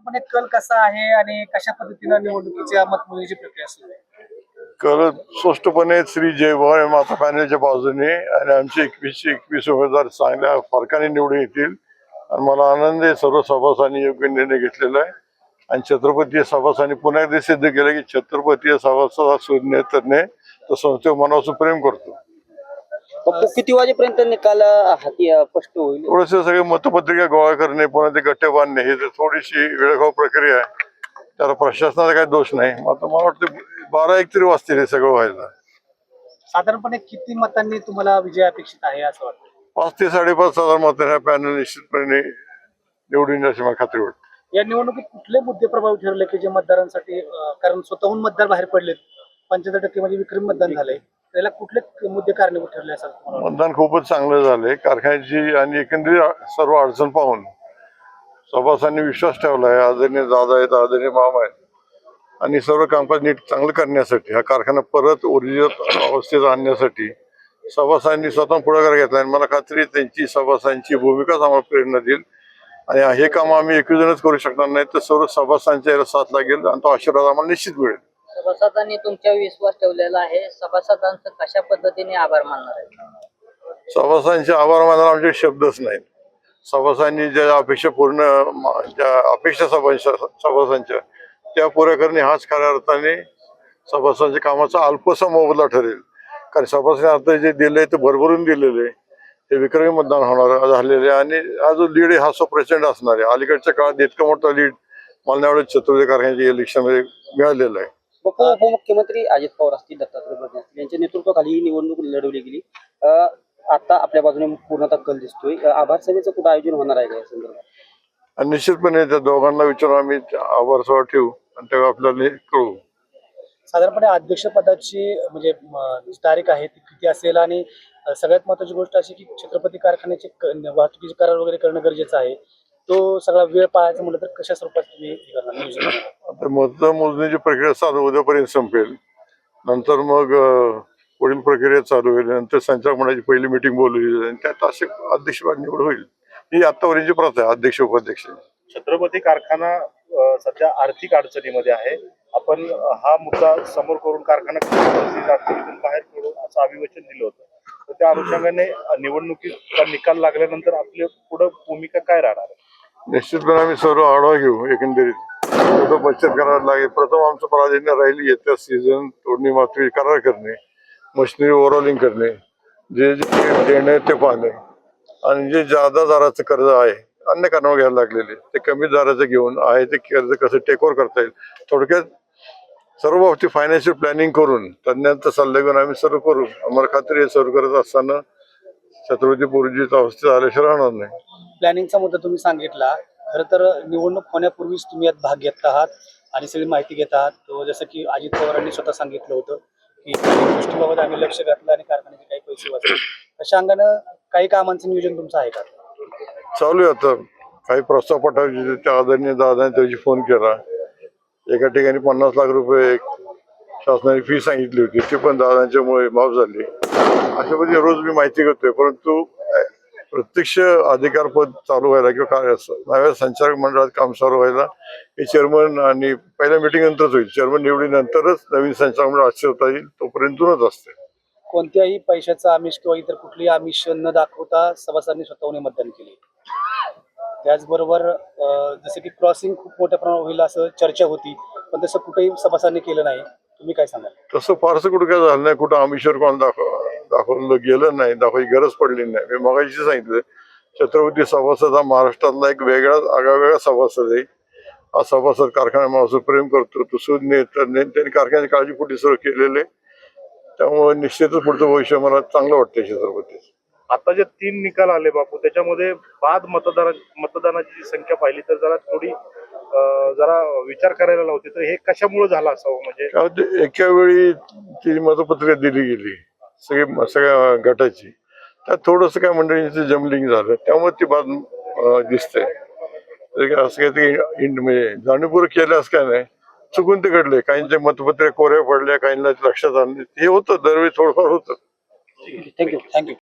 साधारणपणे कल कसा आहे आणि कशा पद्धतीने निवडणुकीच्या मतमोजणीची प्रक्रिया सुरू आहे? कल स्पष्टपणे श्री जय भवानी माता पॅनलच्या बाजूने आणि आमचे 21 उमेदवार चांगल्या फरकाने निवडून येतील आणि मला आनंद आहे सर्व सभासदांनी योग्य निर्णय घेतलेला आहे आणि छत्रपती सभासदांनी पुन्हा एकदा सिद्ध केलं की छत्रपती सभासद हा सुज्ञेतरने तो संस्थेवर मनापासून प्रेम करतो. किती वाजेपर्यंत निकाल हाती स्पष्ट होईल? थोडेसे सगळे मतपत्रिका गोळा करणे पुन्हा ते गट्टे बांधणे ही तर थोडीशी वेळखाव प्रक्रिया आहे. त्याला प्रशासनाचा काही दोष नाही. आता मला वाटतं 12-1 तरी वाजतील हे सगळं व्हायला. साधारणपणे किती मतांनी तुम्हाला विजय अपेक्षित आहे असं वाटतं? 5 ते 5.5 हजार मतांनी हा पॅनल निश्चितपणे निवडून याची मला खात्री वाटते. या निवडणुकीत कुठले मुद्दे प्रभावी ठरले की जे मतदारांसाठी कारण स्वतःहून मतदार बाहेर पडलेत 75% म्हणजे विक्रमी मतदान झालंय, त्याला कुठले मुद्दे कारणीभूत ठरले असं तुम्हाला वाटतं? मतदान खूपच चांगलं झालंय. कारखान्याची आणि एकंदरीत सर्व अडचण पाहून सभासदांनी विश्वास ठेवलाय. आदरणीय दादा आहेत, आदरणीय मामा आहेत आणि सर्व कामकाज नीट चांगलं करण्यासाठी हा कारखाना परत ओरिजिनल अवस्थेत आणण्यासाठी सभासदांनी स्वतः पुढाकार घेतला आणि मला खात्री आहे त्यांची सभासदांची भूमिकाच आम्हाला प्रेरणा देईल आणि हे काम आम्ही एकजणच करू शकणार नाही तर सर्व सभासदांच्या याला साथ लागेल आणि तो आशीर्वाद आम्हाला निश्चित मिळेल. सभासदांनी तुमच्यावर विश्वास ठेवलेला आहे, सभासदांचं कशा पद्धतीने आभार मानणार आहे? सभासदांचे आभार मानायला आमचे शब्दच नाहीत. सभासदांनी ज्या अपेक्षा ज्या अपेक्षा सभासदांच्या त्या पुऱ्या करणे हाच खऱ्या अर्थाने सभासदांच्या कामाचा अल्पसा मोबदला ठरेल. कारण सभासदांनी आता जे दिले ते भरभरून दिलेले हे विक्रमी मतदान होणार झालेले आणि हा जो लीड आहे हा 100% असणार आहे. अलीकडच्या काळात इतका मोठा लीड मला नाही वाटत छत्रपती कारखान्याच्या इलेक्शनमध्ये मिळालेला आहे. उपमुख्यमंत्री अजित पवार असतील, दत्तात्रय भरणे असतील यांच्या नेतृत्वाखाली ही निवडणूक लढवली गेली. आता आपल्या बाजूने पूर्णतः कल दिसतोय. आभार सभेचं कुठं आयोजन होणार आहे का या संदर्भात? आणि निश्चितपणे त्या दोघांना विचारून आम्ही आभार सभा ठेवू आणि तेव्हा आपल्याला कळू. साधारणपणे अध्यक्षपदाची म्हणजे जी तारीख आहे ती किती असेल आणि सगळ्यात महत्वाची गोष्ट अशी की छत्रपती कारखान्याचे वाहतुकीचे करार वगैरे करणं गरजेचं आहे. तो सगळा वेळ पाळायचा म्हटलं तर कशा स्वरूपात तुम्ही हे करणार, नियोजन करणार? आता मतमोजणीची प्रक्रिया चालू उद्यापर्यंत संपेल. नंतर मग पुढील प्रक्रिया चालू होईल. नंतर संचालक मंडळाची पहिली मीटिंग बोलवली जाईल. त्यात असे अध्यक्षपद निवड होईल. ही आतापर्यंतची प्रथा आहे अध्यक्ष उपाध्यक्ष. छत्रपती कारखाना सध्या आर्थिक अडचणीमध्ये आहे. आपण हा मुद्दा समोर करून कारखाना अडचणीतून बाहेर पडू असं अभिवचन दिलं होतं. तर त्या अनुषंगाने निवडणुकीचा निकाल लागल्यानंतर आपली पुढे भूमिका काय राहणार? निश्चितपणे आम्ही सर्व आढावा घेऊ. एकंदरीत बचत करायला लागेल. प्रथम आमचं प्राधान्य राहील येत्या सीझन तोडणी मात्र करार करणे, मशिनरी ओव्हरऑलिंग करणे, जे जे देणे ते पाहणे आणि जे जादा दराचं कर्ज आहे अन्य कारणावर घ्यायला लागलेले ते कमी दराचं घेऊन आहे ते कर्ज कसं टेकओव्हर करता येईल. थोडक्यात सर्व बाबतीत फायनान्शियल प्लॅनिंग करून तज्ञांचा सल्ला घेऊन आम्ही सर्व करू. आम्हाला खात्री आहे सर्व करत असताना छत्रपती पूर्वीच्या अवस्थेत आल्याशिवाय राहणार नाही. प्लॅनिंगचा मुद्दा तुम्ही सांगितला. खरं तर निवडणूक होण्यापूर्वीच तुम्ही यात भाग घेत आहात आणि सगळी माहिती घेत आहात. तो जसं की अजित पवारांनी स्वतः सांगितलं होतं की काही गोष्टीबाबत आम्ही लक्ष घातलं आणि कारखान्याचे काही पैसे वाचले. अशा अंगानं काही कामांचं नियोजन तुमचं आहे का? चालू आहे. आता काही प्रस्ताव पाठवायचे त्या आदरणीय दादाने त्याची फोन केला. एका ठिकाणी 50 लाख रुपये शासनाने फी सांगितली होती ती पण दादांच्यामुळे माफ झाली. अशा पद्धतीने रोज मी माहिती घेतोय. परंतु प्रत्यक्ष अधिकारपद चालू व्हायला किंवा नव्या संचालक मंडळात काम चालू व्हायला हे चेअरमन आणि पहिल्या मीटिंग नंतरच होईल. चेअरमन निवडीनंतरच नवीन संचालक मंडळ आश्चर्यता येईल. तोपर्यंतच असते. कोणत्याही पैशाचं आमिष किंवा इतर कुठलीही आमिष न दाखवता सभासदांनी स्वतःहून मतदान केले. त्याचबरोबर जसं की क्रॉसिंग खूप मोठ्या प्रमाणात होईल असं चर्चा होती, पण तसं कुठेही सभासदांनी केलं नाही. तुम्ही काय सांगाल? तसं फारसं कुठं काय झालं नाही. कुठं आमिषवर कोण दाखवलं गेलं नाही, दाखवायची गरज पडली नाही. मी मगाशी सांगितलं छत्रपती सभासद हा महाराष्ट्रातला एक आगळा सभासद आहे. हा सभासद कारखाना माणूस प्रेम करतो. तो सुज्ञ त्यांनी कारखान्याची काळजीपोटी सुरू केलेले. त्यामुळे निश्चितच पुढचं भविष्य मला चांगलं वाटतंय छत्रपती. आता जे 3 निकाल आले बापू त्याच्यामध्ये बाद मतदानाची संख्या पाहिली तर जरा विचार करायला लावते. तर हे कशामुळे झालं असावं? म्हणजे एका वेळी ती मतपत्रिका दिली गेली सगळ्या गटाची. त्यात थोडंसं काय मंडळींचं जमलिंग झालं त्यामुळे ती बाद दिसतंय. असं काही ते म्हणजे जाणीवपूर्वक केलं असं काय नाही. चुकून ते घडले. काहींच्या मतपत्रिका कोऱ्या पडल्या, काहींना लक्षात आणले. हे होतं दरवेळी थोडंफार होतं. थँक्यू.